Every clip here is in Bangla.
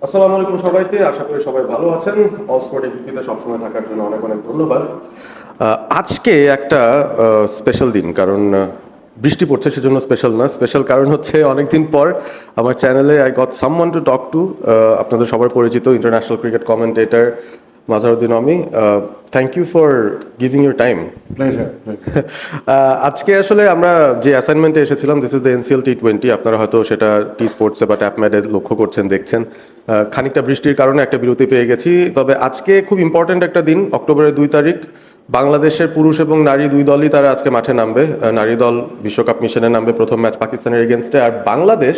আসসালামু আলাইকুম সবাইকে, আশা করি সবাই ভালো আছেন। অক্সফোর্ড এবিপিতে সবসময় থাকার জন্য অনেক অনেক ধন্যবাদ। আজকে একটা স্পেশাল দিন, কারণ বৃষ্টি পড়ছে সেজন্য স্পেশাল না, স্পেশাল কারণ হচ্ছে অনেকদিন পর আমার চ্যানেলে I got someone to talk to. আপনাদের সবার পরিচিত international cricket commentator Mazharuddin Omi. Thank you for giving your time. Pleasure. আজকে আসলে আমরা যে অ্যাসাইনমেন্টে এসেছিলাম, this is the NCL T20, আপনারা হয়তো সেটা টি স্পোর্টসে বা ট্যাপম্যাডে লক্ষ্য করছেন, দেখছেন। খানিকটা বৃষ্টির কারণে একটা বিরতি পেয়ে গেছি, তবে আজকে খুব ইম্পর্ট্যান্ট একটা দিন, অক্টোবরের 2 তারিখ। বাংলাদেশের পুরুষ এবং নারী দুই দলই তারা আজকে মাঠে নামবে। নারী দল বিশ্বকাপ মিশনে নামবে প্রথম ম্যাচ পাকিস্তানের এগেনস্টে, আর বাংলাদেশ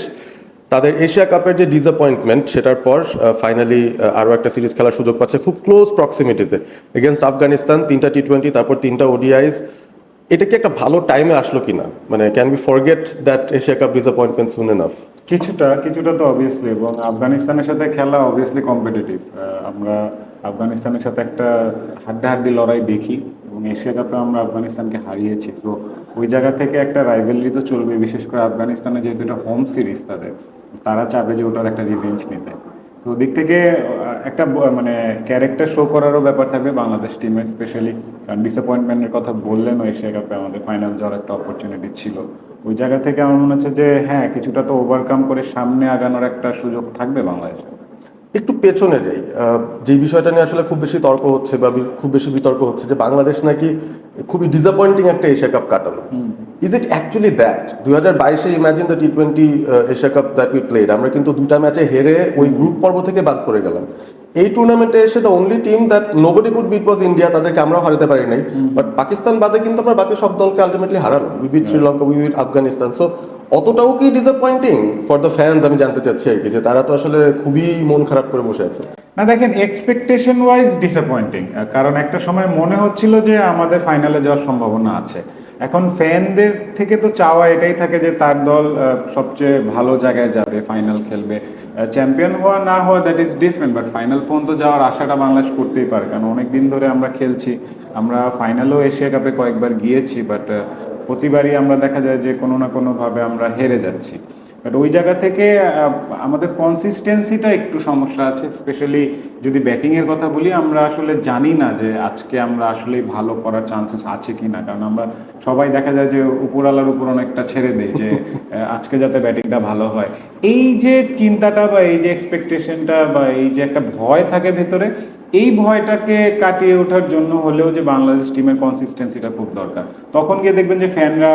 তাদের এশিয়া কাপের যে ডিসঅ্যাপয়েন্টমেন্ট সেটার পর ফাইনালি আরও একটা সিরিজ খেলার সুযোগ পাচ্ছে খুব ক্লোজ প্রক্সিমিটিতে এগেনস্ট আফগানিস্তান। 3টা T20, তারপর 3টা ODIs। এটা কি একটা ভালো টাইমে আসলো কিনা, মানে can be forget that Asia cup disappointment soon enough? কিছুটা কিছুটা তো অবভিয়াসলি, এবং আফগানিস্তানের সাথে খেলা অবভিয়াসলি কম্পিটিটিভ। আমরা আফগানিস্তানের সাথে একটা হাড্ডাহাড্ডি লড়াই দেখি, এবং এশিয়া কাপে আমরা আফগানিস্তানকে হারিয়েছি। তো ওই জায়গা থেকে একটা রাইভেলরি তো চলবে, বিশেষ করে আফগানিস্তানে যেহেতু এটা হোম সিরিজ তাদের, তারা চাবে যে ওটার একটা রিভেঞ্জ নিতে। তো ওদিক থেকে একটা মানে ক্যারেক্টার শো করারও ব্যাপার থাকবে বাংলাদেশ টিমের, স্পেশালি কারণ ডিসঅ্যাপয়েন্টমেন্টের কথা বললেন, এশিয়া কাপে আমাদের ফাইনাল যাওয়ার একটা অপরচুনিটি ছিল। ওই জায়গা থেকে আমার মনে হচ্ছে যে হ্যাঁ, কিছুটা তো ওভারকাম করে সামনে আগানোর একটা সুযোগ থাকবে বাংলাদেশের। একটু পেছনে যাই, যে বিষয়টা নিয়ে আসলে খুব বেশি তর্ক হচ্ছে বা খুব বেশি বিতর্ক হচ্ছে, যে বাংলাদেশ নাকি খুবই ডিসঅ্যাপয়েন্টিং একটা এশিয়া কাপ কাটালো। Is it actually that? 2022-এ imagine the T20 Asia cup that we played, আমরা কিন্তু দুটা ম্যাচে হেরে ওই গ্রুপ পর্ব থেকে বাদ পড়ে গেলাম। এই টুর্নামেন্টে এসে the only team that nobody could beat was India, তাদেরকে আমরাও হারাতে পারি নাই। বাট পাকিস্তান বাদে কিন্তু আমরা বাকি সব দলকে আলটিমেটলি হারালাম। We beat Sri Lanka, we beat Afghanistan. So অতটাও কি ডিসঅ্যাপয়েন্টিং ফর দ্য ফ্যান্স? আমি জানতে চাচ্ছি আর কি, যে তারা তো আসলে খুবই মন খারাপ করে বসে আছে। না দেখেন, এক্সপেকটেশন ওয়াইজ ডিসঅ্যাপয়েন্টিং, কারণ একটা সময় মনে হচ্ছিল যে আমাদের ফাইনালে যাওয়ার সম্ভাবনা আছে। এখন ফ্যানদের থেকে তো চাওয়া এটাই থাকে যে তার দল সবচেয়ে ভালো জায়গায় যাবে, ফাইনাল খেলবে। চ্যাম্পিয়ন হওয়া না হওয়া that is different, but final পর্যন্ত যাওয়ার আশাটা বাংলাদেশ করতেই পারে, কারণ অনেক দিন ধরে আমরা খেলছি। আমরা ফাইনালও এশিয়া কাপে কয়েকবার গিয়েছি, বাট প্রতিবারই আমরা দেখা যায় যে কোনো না কোনোভাবে আমরা হেরে যাচ্ছি। বাট ওই জায়গা থেকে আমাদের কনসিস্টেন্সিটা একটু সমস্যা আছে, স্পেশালি যদি ব্যাটিংয়ের কথা বলি। আমরা আসলে জানি না যে আজকে আমরা আসলে ভালো করার চান্সেস আছে কি না, কারণ আমরা সবাই দেখা যায় যে উপরওয়ালার উপর অনেকটা ছেড়ে দেয় যে আজকে যাতে ব্যাটিংটা ভালো হয়। এই যে চিন্তাটা বা এই যে এক্সপেকটেশনটা বা এই যে একটা ভয় থাকে ভেতরে, এই ভয়টাকে কাটিয়ে ওঠার জন্য হলেও যে বাংলাদেশ টিমের কনসিস্টেন্সিটা খুব দরকার। তখন গিয়ে দেখবেন যে ফ্যানরা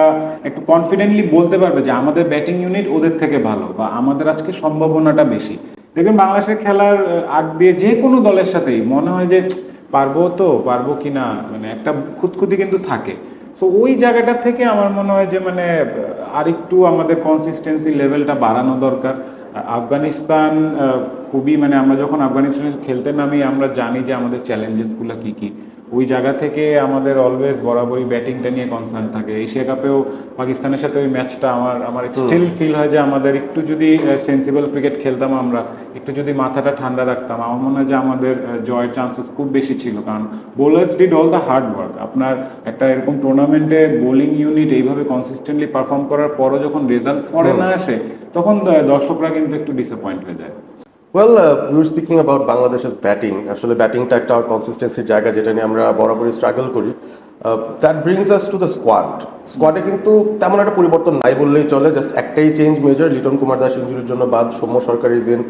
একটু কনফিডেন্টলি বলতে পারবে যে আমাদের ব্যাটিং ইউনিট ওদের থেকে ভালো, বা আমাদের আজকে সম্ভাবনাটা বেশি। দেখবেন বাংলাদেশের খেলার আগ দিয়ে যে কোনো দলের সাথেই মনে হয় যে পারবো তো, পারবো কিনা, মানে একটা খুঁতখুঁতি কিন্তু থাকে। সো ওই জায়গাটা থেকে আমার মনে হয় যে মানে আরেকটু আমাদের কনসিস্টেন্সি লেভেলটা বাড়ানো দরকার। আফগানিস্তান খুবই মানে আমরা যখন আফগানিস্তানে খেলতে নামি আমরা জানি যে আমাদের চ্যালেঞ্জেসগুলো কী কী। ওই জায়গা থেকে আমাদের অলওয়েজ বরাবরই ব্যাটিংটা নিয়ে কনসার্ন থাকে। এশিয়া কাপেও পাকিস্তানের সাথে ওই ম্যাচটা আমার আমার স্টিল ফিল হয় যে আমাদের একটু যদি সেন্সিবল ক্রিকেট খেলতাম, আমরা একটু যদি মাথাটা ঠান্ডা রাখতাম, আমার মনে হয় যে আমাদের জয়ের চান্সেস খুব বেশি ছিল, কারণ bowlers did all the hard work. আপনার একটা এরকম টুর্নামেন্টে বোলিং ইউনিট এইভাবে কনসিস্টেন্টলি পারফর্ম করার পরও যখন রেজাল্ট পরে না আসে, তখন দর্শকরা কিন্তু একটু ডিসঅ্যাপয়েন্ট হয়ে যায়। ওয়েল, ইউ স্পিকিং অ্যাবাউট বাংলাদেশের ব্যাটিং, আসলে ব্যাটিংটা একটা কনসিস্টেন্সির জায়গা, যেটা নিয়ে আমরা বরাবরই স্ট্রাগল করি। That brings us to the স্কোয়াডে কিন্তু তেমন একটা পরিবর্তন নাই বললেই চলে। জাস্ট একটাই চেঞ্জ মেজর, লিটন কুমার দাস ইঞ্জুরির জন্য বাদ, সৌম্য সরকার ইজ ইন।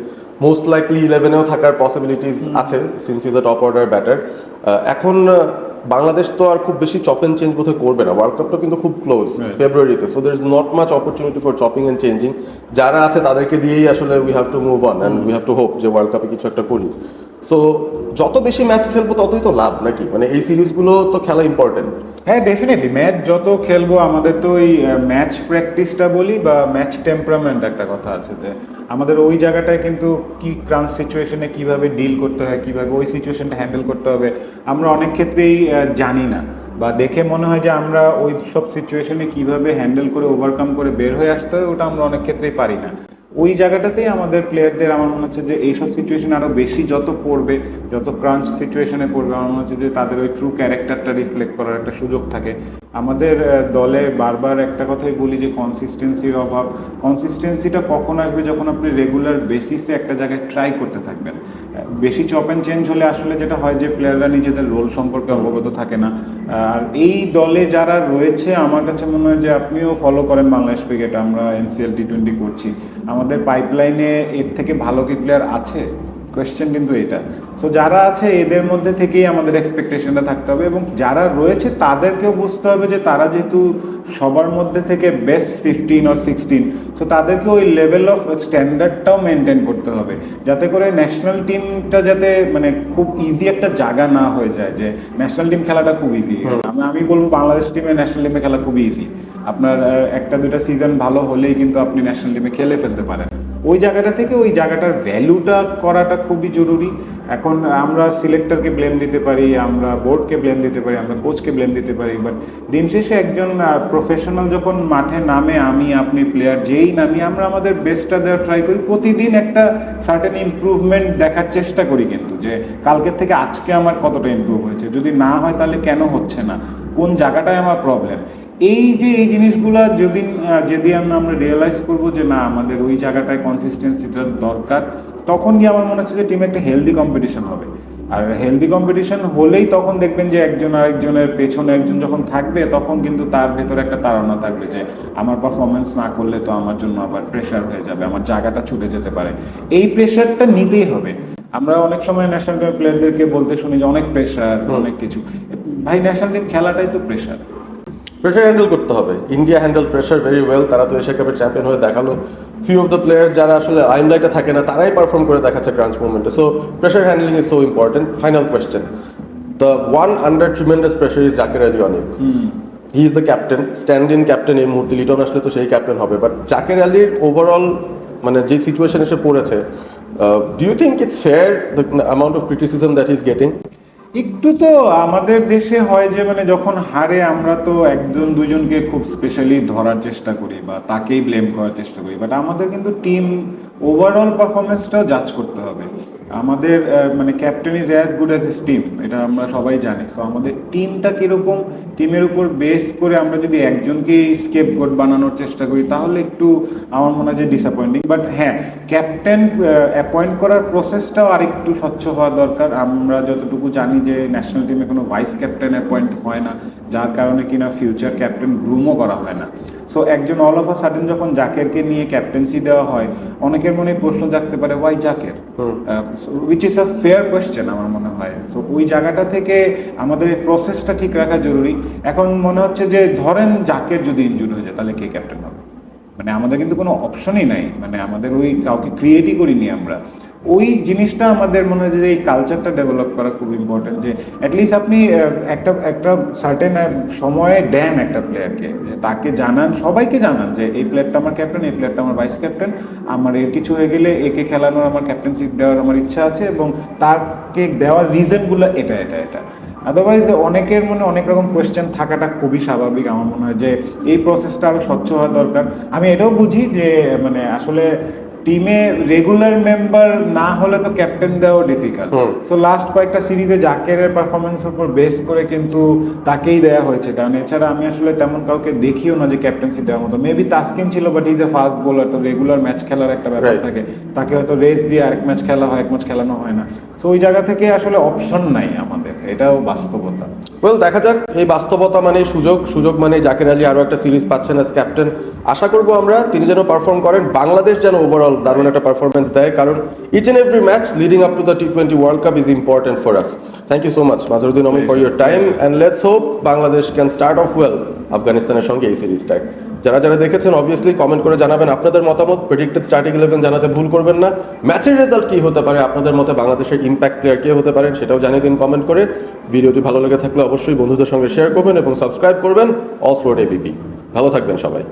মোস্ট লাইকলি 11-এও থাকার পসিবিলিটিস আছে, since is a top order batter. এখন বাংলাদেশ তো আর খুব বেশি চপ অ্যান্ড চেঞ্জ বোধহয় করবে না, ওয়ার্ল্ড কাপটা কিন্তু খুব ক্লোজ ফেব্রুয়ারিতে। So there is not much opportunity for chopping and changing. যারা আছে তাদেরকে দিয়েই আসলে we have to move on and we have to hope যে ওয়ার্ল্ড কাপে কিছু একটা করি। সো যত বেশি ম্যাচ খেলবো ততই তো লাভ, নাকি? মানে এই সিরিজগুলো তো খেলা ইম্পর্টেন্ট। হ্যাঁ, ডেফিনেটলি ম্যাচ যত খেলবো আমাদের তো ওই ম্যাচ প্র্যাকটিসটা বলি বা ম্যাচ টেম্পারামেন্ট একটা কথা আছে, যে আমাদের ওই জায়গাটায় কিন্তু কি ক্রাঞ্চ সিচুয়েশনে কিভাবে ডিল করতে হয়, কিভাবে ওই সিচুয়েশনটা হ্যান্ডেল করতে হবে, আমরা অনেক ক্ষেত্রেই জানি না, বা দেখে মনে হয় যে আমরা ওই সব সিচুয়েশনে কিভাবে হ্যান্ডেল করে ওভারকাম করে বের হয়ে আসতে হয় ওটা আমরা অনেক ক্ষেত্রেই পারি না। ওই জায়গাটাতেই আমাদের প্লেয়ারদের আমার মনে হচ্ছে যে এইসব সিচুয়েশন আরও বেশি যত পড়বে, যত ক্রাঞ্চ সিচুয়েশনে পড়বে, আমার মনে হচ্ছে যে তাদের ওই ট্রু ক্যারেক্টারটা রিফ্লেক্ট করার একটা সুযোগ থাকে। আমাদের দলে বারবার একটা কথাই বলি যে কনসিস্টেন্সির অভাব। কনসিস্টেন্সিটা কখন আসবে? যখন আপনি রেগুলার বেসিসে একটা জায়গায় ট্রাই করতে থাকবেন। বেশি চপ অ্যান্ড চেঞ্জ হলে আসলে যেটা হয় যে প্লেয়াররা নিজেদের রোল সম্পর্কে অবগত থাকে না। আর এই দলে যারা রয়েছে আমার কাছে মনে হয় যে আপনিও ফলো করেন বাংলাদেশ ক্রিকেট, আমরা এনসিএল টি20 করছি, আমাদের পাইপলাইনে এর থেকে ভালো কি প্লেয়ার আছে? কোয়েশ্চেন কিন্তু এটা। সো যারা আছে এদের মধ্যে থেকেই আমাদের এক্সপেকটেশনটা থাকতে হবে, এবং যারা রয়েছে তাদেরকেও বুঝতে হবে যে তারা যেহেতু সবার মধ্যে থেকে বেস্ট 15 or 16, সো তাদেরকে ওই লেভেল অফ স্ট্যান্ডার্ডটাও মেনটেন করতে হবে, যাতে করে ন্যাশনাল টিমটা যাতে মানে খুব ইজি একটা জায়গা না হয়ে যায় যে ন্যাশনাল টিম খেলাটা খুব ইজি। আমি বলবো বাংলাদেশ টিমে ন্যাশনাল টিমে খেলা খুব ইজি। আপনার একটা দুটা সিজন ভালো হলেই কিন্তু আপনি ন্যাশনাল টিমে খেলে ফেলতে পারেন। ওই জায়গাটা থেকে ওই জায়গাটার ভ্যালুটা করাটা খুবই জরুরি। এখন আমরা সিলেক্টরকে ব্লেম দিতে পারি, আমরা বোর্ডকে ব্লেম দিতে পারি, আমরা কোচকে ব্লেম দিতে পারি, বাট দিন শেষে একজন প্রফেশনাল যখন মাঠে নামে, আমি আপনি প্লেয়ার যেই নামি, আমরা আমাদের বেস্টটা দেওয়ার ট্রাই করি, প্রতিদিন একটা সার্টেন ইমপ্রুভমেন্ট দেখার চেষ্টা করি, কিন্তু যে কালকের থেকে আজকে আমার কতটা ইমপ্রুভ হয়েছে, যদি না হয় তাহলে কেন হচ্ছে না, কোন জায়গাটায় আমার প্রবলেম। এই যে এই জিনিসগুলো যদি আমরা রিয়েলাইজ করবো যে না আমাদের ওই জায়গাটায় কনসিস্টেন্সিটা দরকার, তখন গিয়ে আমার মনে হচ্ছে যে টিমে একটা হেলদি কম্পিটিশন হবে। আর হেলদি কম্পিটিশন হলেই তখন দেখবেন যে একজন আরেকজনের পেছনে একজন যখন থাকবে, তখন কিন্তু তার ভেতরে একটা তাড়না থাকবে যে আমার পারফরমেন্স না করলে তো আমার জন্য আবার প্রেশার হয়ে যাবে, আমার জায়গাটা ছুটে যেতে পারে। এই প্রেশারটা নিতেই হবে। আমরা অনেক সময় ন্যাশনাল টিম প্লেয়ারদেরকে বলতে শুনি যে অনেক প্রেশার, অনেক কিছু। ভাই, ন্যাশনাল টিম খেলাটাই তো প্রেশার। প্রেশার হ্যান্ডেল করতে হবে। India handle pressure very well, তারা তো এশিয়া কাপের চ্যাম্পিয়ন হয়ে দেখালো। ফিউ অফ দ্য প্লেয়ার্স যারা আসলে লাইমলাইটে থাকে না, তারাই পারফর্ম করে দেখাচ্ছে ক্রাঞ্চ মুভমেন্টে। So pressure handling is so important. Final question, the one under tremendous pressure is Zakir Ali অনেক। He is the captain, stand in captain. এই মুহূর্তে লিটন আসলে তো সেই ক্যাপ্টেন হবে, বাট জাকির আলীর ওভারঅল মানে যে সিচুয়েশন এসে পড়েছে, do you think it's fair the amount of criticism that he is getting? একটু তো আমাদের দেশে হয় যে মানে যখন হারে আমরা তো একজন দুজনকে খুব স্পেশালি ধরার চেষ্টা করি বা তাকেই ব্লেম করার চেষ্টা করি, বাট আমাদের কিন্তু টিম ওভারঅল পারফরমেন্সটাও জাজ করতে হবে। আমাদের মানে captain is as good as his team, এটা আমরা সবাই জানি। সো আমাদের টিমটা কীরকম, টিমের উপর বেস করে আমরা যদি একজনকেই স্কেপগোট বানানোর চেষ্টা করি, তাহলে একটু আমার মনে হয় যে ডিসঅ্যাপয়েন্টিং। বাট হ্যাঁ, ক্যাপ্টেন অ্যাপয়েন্ট করার প্রসেসটাও আরেকটু স্বচ্ছ হওয়া দরকার। আমরা যতটুকু জানি যে ন্যাশনাল টিমে কোনো ভাইস ক্যাপ্টেন অ্যাপয়েন্ট হয় না, যার কারণে কিনা ফিউচার ক্যাপ্টেন গ্রুমও করা হয় না। সো একজন অল অফ আ সাডেন যখন জাকেরকে নিয়ে ক্যাপ্টেন্সি দেওয়া হয়, অনেকের মনে প্রশ্ন জাগতে পারে why Zaker, which is a fair question আমার মনে হয়। তো ওই জায়গাটা থেকে আমাদের এই প্রসেসটা ঠিক রাখা জরুরি। এখন মনে হচ্ছে যে ধরেন জাকের যদি ইনজুরি হয়ে যায়, তাহলে কে ক্যাপ্টেন হবে? মানে আমাদের কিন্তু কোনো অপশনই নাই, মানে আমাদের ওই কাউকে ক্রিয়েটই করিনি আমরা। ওই জিনিসটা আমাদের মনে হয় যে এই কালচারটা ডেভেলপ করা খুব ইম্পর্টেন্ট, যে অ্যাটলিস্ট আপনি একটা সার্টেন সময়ে দেন একটা প্লেয়ারকে, যে তাকে জানান, সবাইকে জানান যে এই প্লেয়ারটা আমার ক্যাপ্টেন, এই প্লেয়ারটা আমার ভাইস ক্যাপ্টেন, আমার এর কিছু হয়ে গেলে একে খেলানোর আমার ক্যাপ্টেন্সি দেওয়ার আমার ইচ্ছা আছে, এবং তাকে দেওয়ার রিজনগুলো এটা এটা এটা। আদারওয়াইজ অনেকের মনে অনেক রকম কোয়েশ্চেন থাকাটা খুবই স্বাভাবিক। আমার মনে হয় যে এই প্রসেসটা আরও স্বচ্ছ হওয়া দরকার। আমি এটাও বুঝি যে মানে আসলে টিমে রেগুলার মেম্বার না হলে তো ক্যাপ্টেন দেওয়া ডিফিকাল্ট। সো লাস্ট কয়েকটা সিরিজে জাকেরের পারফরমেন্সের উপর বেস করে কিন্তু তাকেই দেওয়া হয়েছে, কারণ এছাড়া আমি আসলে তেমন কাউকে দেখিও না যে ক্যাপ্টেন্সি দেওয়ার মতো। মেবি তাসকিন ছিল, but is a fast bowler, তো রেগুলার ম্যাচ খেলার একটা ব্যাপার থাকে, তাকে হয়তো রেস দিয়ে আরেক ম্যাচ খেলা হয়, এক ম্যাচ খেলানো হয় না। তো ওই জায়গা থেকে আসলে অপশন নাই আমাদের, এটাও বাস্তবতা। ওয়েল, দেখা যাক। এই বাস্তবতা মানে সুযোগ মানে জাকির আলী আরও একটা সিরিজ পাচ্ছেন অ্যাজ ক্যাপ্টেন। আশা করবো আমরা তিনি যেন পারফর্ম করেন, বাংলাদেশ যেন ওভারঅল দারুণ একটা পারফরমেন্স দেয়, কারণ each and every match leading up to the T20 world cup is important for us. Thank you so much Mazharuddin Omi for your time, and let's hope Bangladesh can start off well আফগানিস্তানের সঙ্গে এই সিরিজটায়। যারা দেখেছেন অবভিয়াসলি কমেন্ট করে জানাবেন আপনাদের মতামত। প্রেডিক্টেড স্টার্টিং 11 জানাতে ভুল করবেন না। ম্যাচের রেজাল্ট কী হতে পারে, আপনাদের মতে বাংলাদেশের ইম্প্যাক্ট প্লেয়ার কে হতে পারেন, সেটাও জানিয়ে দিন কমেন্ট করে। ভিডিওটি ভালো লেগে থাকলে অবশ্যই বন্ধুদের সঙ্গে শেয়ার করবেন এবং সাবস্ক্রাইব করবেন অল স্পোর্ট ABP। ভালো থাকবেন সবাই।